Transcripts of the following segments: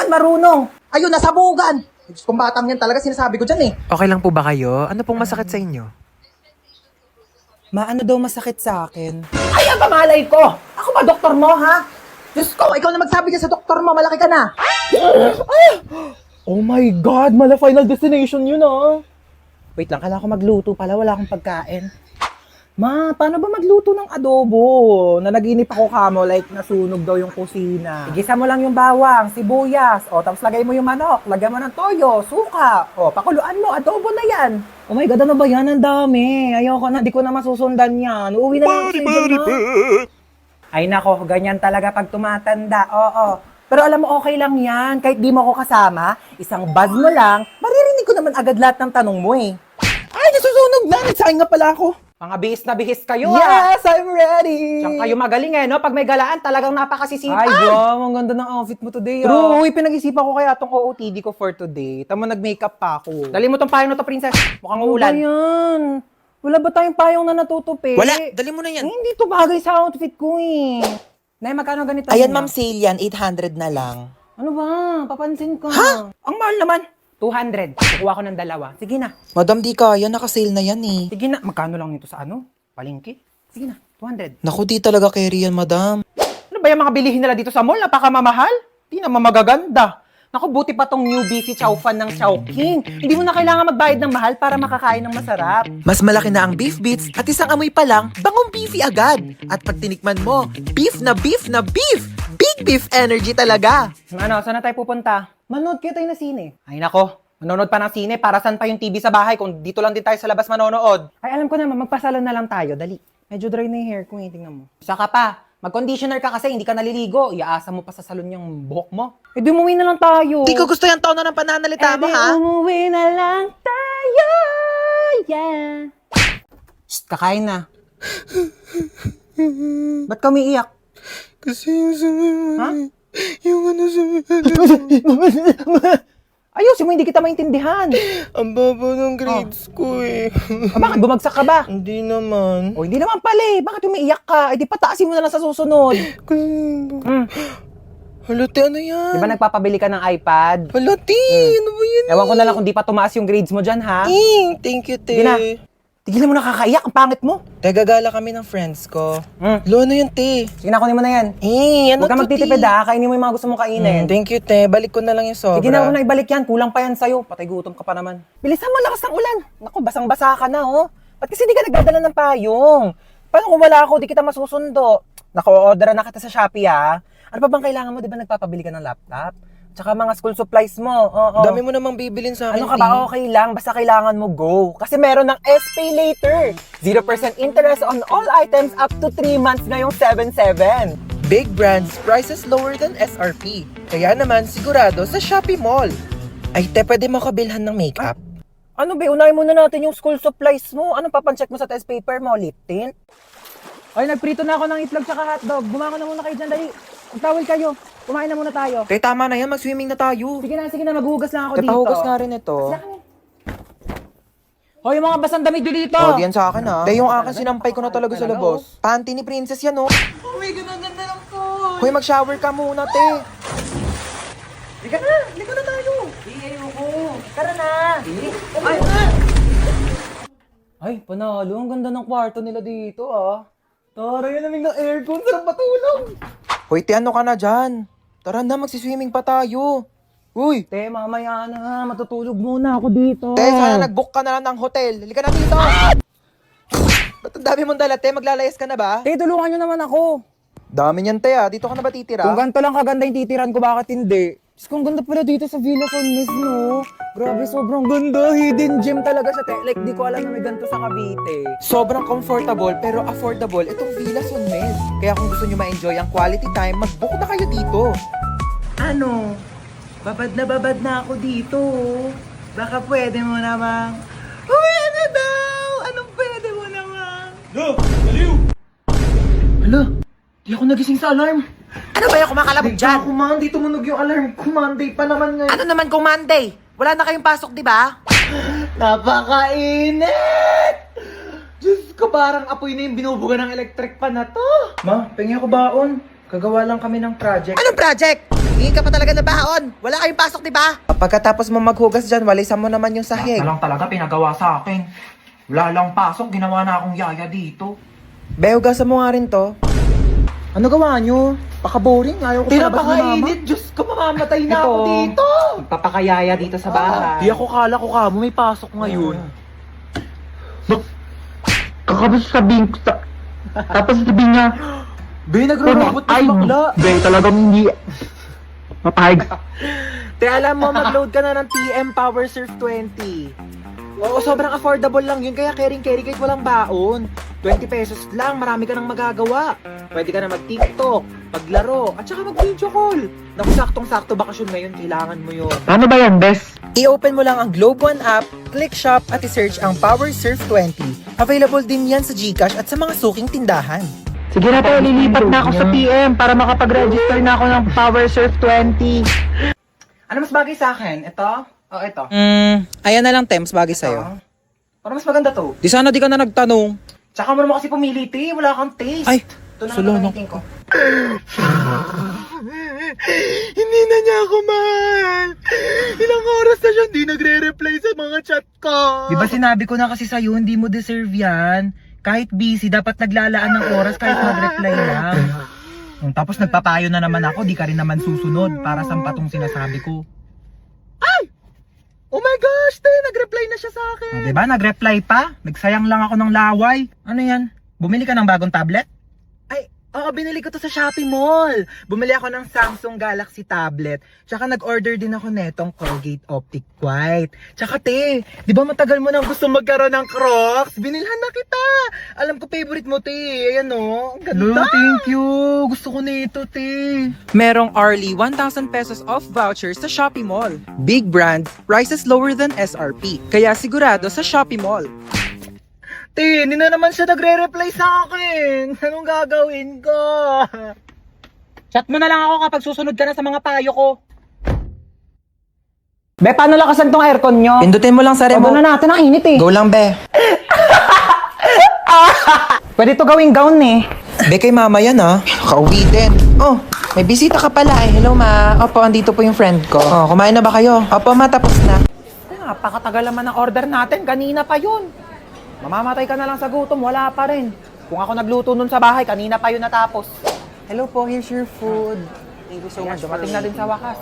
naman marunong. Ayun, nasabugan. Diyos kong batang yan talaga, sinasabi ko dyan eh. Okay lang po ba kayo? Ano pong masakit sa inyo? Maano daw masakit sa akin? Ay, ang pamalay ko! Ako ba doktor mo, ha? Diyos ko, ikaw na magsabi dyan sa doktor mo, malaki ka na. Oh my God! Mala Final Destination yun ah! Wait lang, kailangan ko magluto pala. Wala akong pagkain. Ma, paano ba magluto ng adobo? Nanaginip ako kamo, like nasunog daw yung kusina. Igisa mo lang yung bawang, sibuyas, o tapos lagay mo yung manok, lagyan mo ng toyo, suka, o pakuluan mo, adobo na yan. Oh my God, ano ba yan? Ang dami. Ayoko na, di ko na masusundan yan. Uuwi na lang ako sa inyo. Ay nako, ganyan talaga pag tumatanda. Oo. Pero alam mo, okay lang yan. Kahit di mo ako kasama, isang buzz mo lang, maririnig ko naman agad lahat ng tanong mo eh. Ay, nasusunog na! Nagsayang nga pala ako. Mga bihis na bihis kayo Yes, I'm ready. Diyan kayo magaling eh, no? Pag may galaan, talagang napakasisipan. Ay, Jom, ang ganda ng outfit mo today, True, uy, pinag-isipan ko kaya itong OOTD ko for today. Tama, nag-makeup pa ako. Dali mo tong payong na to, princess. Mukhang uulan. Ano ba yan? Wala ba tayong payong na natutupi? Wala! Dali mo na yan! Hindi to bagay sa outfit ko eh. Nay, magkano ganito? Ayan, niya? ma'am, sale yan. 800 na lang. Ano ba? Papansin ko. Ang mahal naman. 200. Kukuha ko ng dalawa. Sige na. Madam, di kaya. Naka-sale na yan eh. Sige na. Magkano lang nito sa ano? Palengke? Sige na. 200. Naku, di talaga carry yan, madam. Ano ba yung mga bilihin nila dito sa mall? Napakamamahal? Di naman magaganda. Naku, buti pa tong new beefy chow fan ng Chowking. Hindi mo na kailangan magbayad ng mahal para makakain ng masarap. Mas malaki na ang beef bits at isang amoy pa lang, bangong beefy agad. At pag tinikman mo, beef na beef na beef! Big beef energy talaga! Ano, saan na tayo pupunta? Manood kayo tayo na sine. Ay nako, manonood pa ng sine. Para saan pa yung TV sa bahay kung dito lang din tayo sa labas manonood? Ay, alam ko naman, magpasalon na lang tayo. Dali. Medyo dry na yung hair ko, tingnan mo. Saka pa, mag-conditioner ka kasi hindi ka naliligo. Iaasa mo pa sa salon yung buhok mo. Eh, di umuwi na lang tayo. Di ko gusto yung tono ng pananalita mo, ha? Umuwi na lang tayo, yeah. Shh, kakain na. Ba't ka umiiyak? Kasi yung Ha? Yung ano Ayusin mo, hindi kita maintindihan. Ang baba ng grades ko eh. Bakit, bumagsak ka ba? Hindi naman. O, hindi naman pala eh. Bakit umiiyak ka? Eh, di pataasin mo na lang sa susunod. Kasi... Halati, ano yan? Di ba nagpapabili ka ng iPad? Halati, ano ba yan? Ewan ko na lang kung di pa tumaas yung grades mo dyan, ha? Thank you, te. Sige na. Tigilan mo nakakaiyak. Ang pangit mo. Te, gagala kami ng friends ko. Lo, ano yun, te? Sige na, kunin mo na yan. Ano Huwag ka to, magtitipid, te? ha? Kainin mo yung mga gusto mong kainin. Thank you, te. Balik ko na lang yung sobra. Sige na, huwag na ibalik yan. Kulang pa yan sa'yo. Patay gutom ka pa naman. Bilisan mo, lakas ng ulan. Naku, basang-basa ka na, oh. Ba't kasi di ka nagdadala ng payong? Paano kung wala ako, di kita masusundo? Naku, order na kita sa Shopee, ha? Ano pa bang kailangan mo? Di ba nagpapabili ka ng laptop? Tsaka mga school supplies mo. Oo. Dami mo namang bibilin sa akin, Ano ka ba? Okay lang. Basta kailangan mo go. Kasi meron ng SPay later. 0% interest on all items up to 3 months ngayong 7/7. Big brands, prices lower than SRP. Kaya naman, sigurado sa Shopee Mall. Ay, te, pwede mo kabilhan ng makeup? Ano ba? Unahin muna natin yung school supplies mo. Anong papancheck mo sa test paper mo? Lip tint? Ay, nagprito na ako ng itlog tsaka hotdog. Bumako na muna kayo dyan, dali. Magtawil kayo. Kumain na muna tayo. Te, tama na yan. Mag-swimming na tayo. Sige na. Maghuhugas lang ako Te, dito. pahugas nga rin ito. Hoy, yung mga basang damit nyo dito. Oh, diyan sa akin ha. Te, yung akin sinampay ko na talaga sa labos. Panty ni Princess yan, oh. Oh my God, ang ganda ng po. Hoy, mag-shower ka muna, te. Liga na tayo. Ayoko. Tara na. Ay, panalo. Ang ganda ng kwarto nila dito, ah. Tara, yan naming ng aircon. Sarap matulog. Hoy, te, ano ka na dyan? Tara na, magsiswimming pa tayo. Uy, Te, mamaya na. Matutulog muna ako dito. te, sana nag-book ka na lang ng hotel. Halika na dito. Ba't ang dami mong dala, te? Maglalayas ka na ba? Te, tulungan nyo naman ako. Dami niyan, te, ah. Dito ka na ba titira? Kung ganito lang kaganda yung titiran ko, bakit hindi? Diyos ko, ang ganda pala dito sa Villa San Mes, no? Grabe, sobrang ganda. Hidden gem talaga siya, te. Like, di ko alam na may ganito sa Cavite. Sobrang comfortable pero affordable itong Villa San Mes. Kaya kung gusto nyo ma-enjoy ang quality time, mag-book na kayo dito. Ano? Babad na ako dito. Baka pwede mo namang... Uy, ano daw? Anong pwede mo naman? Hala, di ako nagising sa alarm. Ano ba yung kumakalabog dyan? Monday, tumunog yung alarm ko. Monday pa naman ngayon. Ano naman kung Monday? Wala na kayong pasok, di ba? Napakainit! Diyos ko, parang apoy na yung binubuga ng electric pan na to. Ma, pengi ako baon. Kagawa lang kami ng project. Anong project? Hingi ka pa talaga na baon. Wala kayong pasok, di ba? Pagkatapos mo maghugas dyan, walisan mo naman yung sahig. Lang talaga pinagawa sa akin. Wala lang pasok, ginawa na akong yaya dito. Be, hugasan mo nga rin to. Ano gawa nyo? Paka-boring. Ayaw ko palabas na mama. Diyos ko, mamamatay na ako Ito. dito. Papakayaya dito sa bahay. Di ako kala ko kamo may pasok ngayon. Kakabas sabihin ko sa... Tapos sabihin niya, Be, nagro-robot na si bakla. Be, talagang hindi... Mapahig. Te, alam mo, mag-load ka na ng TM Power Surf 20. Oo, sobrang affordable lang yun. Kaya carry kahit walang baon. 20 pesos lang, marami ka nang magagawa. Pwede ka na mag-TikTok, maglaro, at saka mag-video call. Naku, saktong-sakto bakasyon ngayon, kailangan mo yun. Paano ba yan, Bes? I-open mo lang ang Globe One app, click shop at i-search ang Power Surf 20. Available din yan sa GCash at sa mga suking tindahan. Sige na po, lilipat na ako sa PM para makapag-register na ako ng Power Surf 20. Ano mas bagay sa akin? Ito? O ito? Ayan na lang, Tems, bagay sa'yo. Para mas maganda to. Di sana di ka na nagtanong. Tsaka mo naman kasi pumili, te. Wala kang taste. Ay, ito na sulo, ang no? gagamitin ko. Hindi na niya ako mahal. Ilang oras na siya hindi nagre-reply sa mga chat ko. Di ba sinabi ko na kasi sa'yo, hindi mo deserve yan. Kahit busy, dapat naglalaan ng oras kahit mag-reply lang. Tapos nagpapayo na naman ako, di ka rin naman susunod para sa patong sinasabi ko. Oh my gosh, te, nag-reply na siya sa akin. Di ba? Nag-reply pa? Nagsayang lang ako ng laway. Ano yan? Bumili ka ng bagong tablet? Ay, oo, binili ko to sa Shopee Mall. Bumili ako ng Samsung Galaxy tablet. Tsaka nag-order din ako netong Colgate Optic White. Tsaka te, di ba matagal mo nang gusto magkaroon ng Crocs? Binilhan na kita. Alam ko favorite mo, te. Ayan o, ang ganda. Thank you. Gusto ko na ito, te. Merong Arly 1,000 pesos off voucher sa Shopee Mall. Big brand, prices lower than SRP. Kaya sigurado sa Shopee Mall. Te, hindi na naman siya nagre-reply sa akin. Anong gagawin ko? Chat mo na lang ako kapag susunod ka na sa mga payo ko. Be, paano lakasan tong aircon nyo? Pindutin mo lang sa remote. na natin, ang init eh. Go lang, be. Pwede to gawing gown eh. Be, kay mama yan ah. Kauwi din. Oh, may bisita ka pala eh. Hello ma. Opo, andito po yung friend ko. Oh, kumain na ba kayo? Opo ma, tapos na. Napakatagal naman ng order natin. Kanina pa yun. Mamamatay ka na lang sa gutom. Wala pa rin. Kung ako nagluto nun sa bahay, kanina pa yun natapos. Hello po, here's your food. Thank you so much. Dumating na din sa wakas.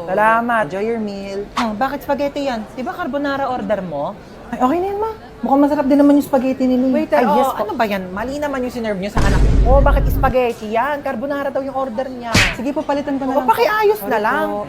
Salamat. Enjoy your meal. Oh, bakit spaghetti yan? Di ba carbonara order mo? Ay, okay na yun ma. Mukhang masarap din naman yung spaghetti nila. Waiter, Ay, yes po. ano ba yan? Mali naman yung sinerve nyo sa anak. Oh, bakit spaghetti yan? Carbonara daw yung order niya. Sige po, palitan ko na O, lang. pakiayos Sorry na lang. po.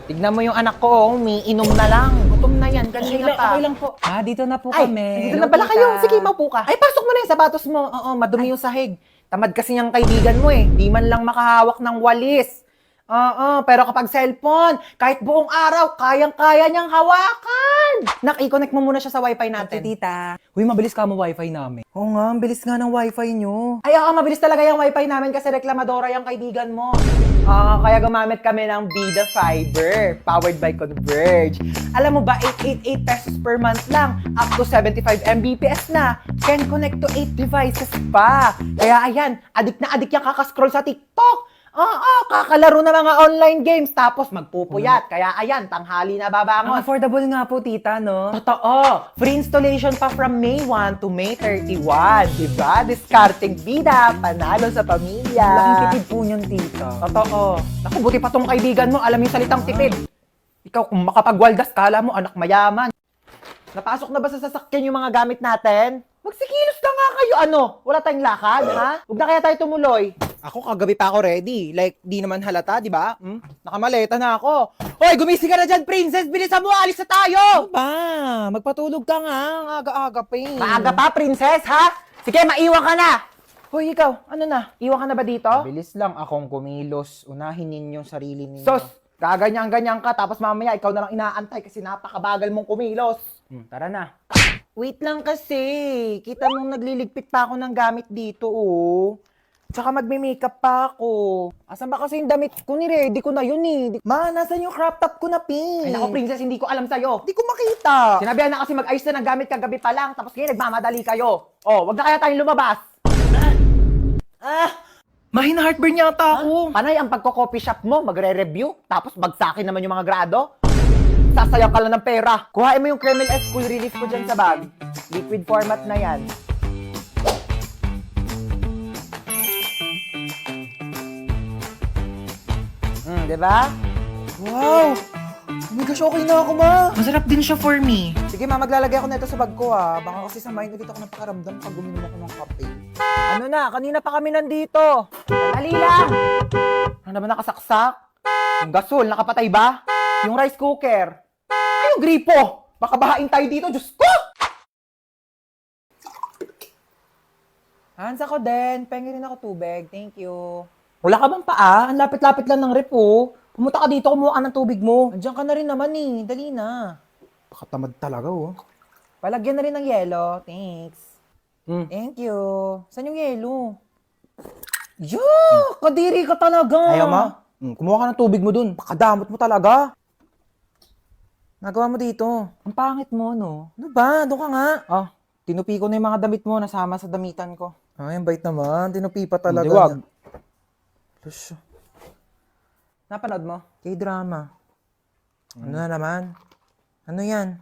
Tignan mo yung anak ko, oh, umiinom na lang. Gutom na yan, kanina pa. Okay lang po. Ah, dito na po Ay, kami. dito na pala kayo. Sige, maupo ka. Ay, pasok mo na yung sapatos mo. Oo, madumi yung sahig. Tamad kasi niyang kaibigan mo eh. Di man lang makahawak ng walis. Oo, pero kapag cellphone, kahit buong araw, kayang-kaya niyang hawakan. Nak, i-connect mo muna siya sa wifi natin. Tita. Uy, mabilis ka mo wifi namin. Oo nga, ang bilis nga ng wifi nyo. Ay, oo, mabilis talaga yung wifi namin kasi reklamadora yung kaibigan mo. Kaya gumamit kami ng Bida Fiber, powered by Converge. Alam mo ba, 888 pesos per month lang, up to 75 Mbps na. Can connect to 8 devices pa. Kaya ayan, adik na adik yung kakascroll sa TikTok. Oo, kakalaro na mga online games, tapos magpupuyat. Kaya ayan, tanghali na Ang babangon. affordable nga po, tita, no? Totoo. Free installation pa from May 1 to May 31. Diba? Discarding bida, panalo sa pamilya. Laking tipid po niyan, tita. Totoo. Naku, buti pa tong kaibigan mo, alam yung salitang tipid. Ikaw, kung makapagwaldas, kala mo anak mayaman. Napasok na ba sa sasakyan yung mga gamit natin? Magsikilos na nga kayo, ano? Wala tayong lakad, ha? Huwag na kaya tayo tumuloy. Ako kagabi pa ako ready. Like, di naman halata, di ba? Nakamaleta na ako. Hoy, gumising ka na dyan, princess! Bilisan mo, alis na tayo! Ano ba? Magpatulog ka nga. Ang aga-aga pa eh. Maaga pa, princess, ha? Sige, maiwan ka na! Hoy, ikaw, ano na? Iwan ka na ba dito? Bilis lang akong kumilos. Unahin ninyong sarili ninyo. Sos, gaganyan-ganyan ka, tapos mamaya ikaw na lang inaantay kasi napakabagal mong kumilos. Tara na. Wait lang kasi. Kita mong nagliligpit pa ako ng gamit dito, oh. Tsaka magme-makeup pa ako. Asan ba kasi yung damit ko? Ni-ready ko na yun eh. Ma, nasan yung crop top ko na pink? Ay naku, princess, hindi ko alam sa'yo. Di ko makita. Sinabihan na kasi mag-ayos na ng gamit kagabi pa lang, tapos ngayon nagmamadali kayo. Oh, wag na kaya tayong lumabas. Mahina heartburn yata ako. Panay ang pagko-coffee shop mo, magre-review, tapos bagsakin naman yung mga grado. Sasayang ka lang ng pera. Kuhain mo yung Kremel S Cool Relief ko dyan sa bag. Liquid format na yan. Di ba? Wow! Oh my gosh, okay na ako, ma. Masarap din siya for me. Sige, ma, maglalagay ako nito sa bag ko, ha. Baka kasi samahin ulit ako ng pakaramdam pag guminom ako ng kape. Ano na, kanina pa kami nandito. Dali lang. Ano naman nakasaksak? Yung gasol, nakapatay ba? Yung rice cooker. Ay, yung gripo. Baka bahain tayo dito, Diyos ko! Hans, ako din. Pengi rin ako tubig. Thank you. Wala ka bang paa? Ang lapit-lapit lang ng rep, oh. Pumunta ka dito, kumuha ka ng tubig mo. Andiyan ka na rin naman eh. Dali na. Pakatamad talaga, oh. Palagyan na rin ng yelo. Thanks. Mm. Thank you. Saan yung yelo? Yo! Kadiri ka talaga. Ayaw, ma? Kumuha ka ng tubig mo dun. Pakadamot mo talaga. Nagawa mo dito. Ang pangit mo, no? Ano ba? Doon ka nga. Ah, tinupi ko na yung mga damit mo. Nasama sa damitan ko. Ay, ang bait naman. Tinupi pa talaga. Hindi, wag. Plus, Napanood mo? K-drama. Ano na naman? Ano yan?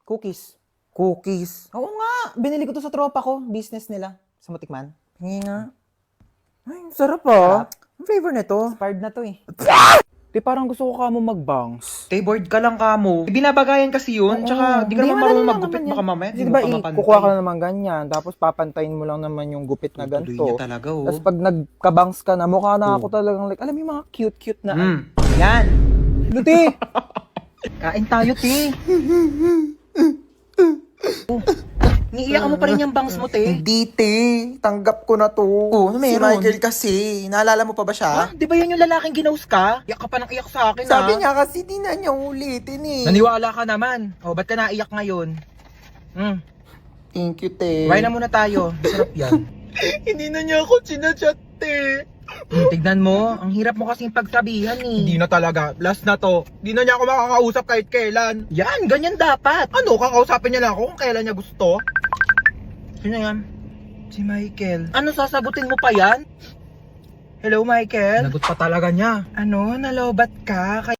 Cookies. Cookies. Oo nga. Binili ko to sa tropa ko. Business nila. Sa Matikman. Hingi nga. Ay, ang sarap ah. Ang flavor nito. Expired na to eh. Di parang gusto ko ka mo mag-bangs. Stay bored ka lang kamo. Binabagayan kasi yun. Tsaka di ka Hindi, naman madali marunong lang maggupit. naman yan. Baka mamaya. Di ba, kukuha ka na naman ganyan. Tapos papantayin mo lang naman yung gupit na Tuloy ganito. niya talaga oh. Tapos pag nagkabangs ka na, mukha na ako talagang like, alam mo yung mga cute-cute na. Yan. Luti! Kain tayo, te. Niiyak mo pa rin yung bangs mo, te. Hindi, te. Tanggap ko na to. Oh, ano Si meron? Michael kasi. Naalala mo pa ba siya? Ah, di ba yan yung lalaking ginaus ka? Iyak ka pa ng iyak sa akin, Sabi ah. niya kasi di na niya ulitin eh. Naniwala ka naman. O, ba't ka naiyak ngayon? Thank you, te. Kumain na muna tayo. Masarap yan. Hindi na niya ako sinachat, te. Tignan mo, ang hirap mo kasing pagsabihan eh. Hindi na talaga. Last na to. Hindi na niya ako makakausap kahit kailan. Yan, ganyan dapat. Ano, kakausapin niya lang ako kung kailan niya gusto? Sino yan? Si Michael. Ano, sasagutin mo pa yan? Hello, Michael? Nagot pa talaga niya. Ano, nalobat ka?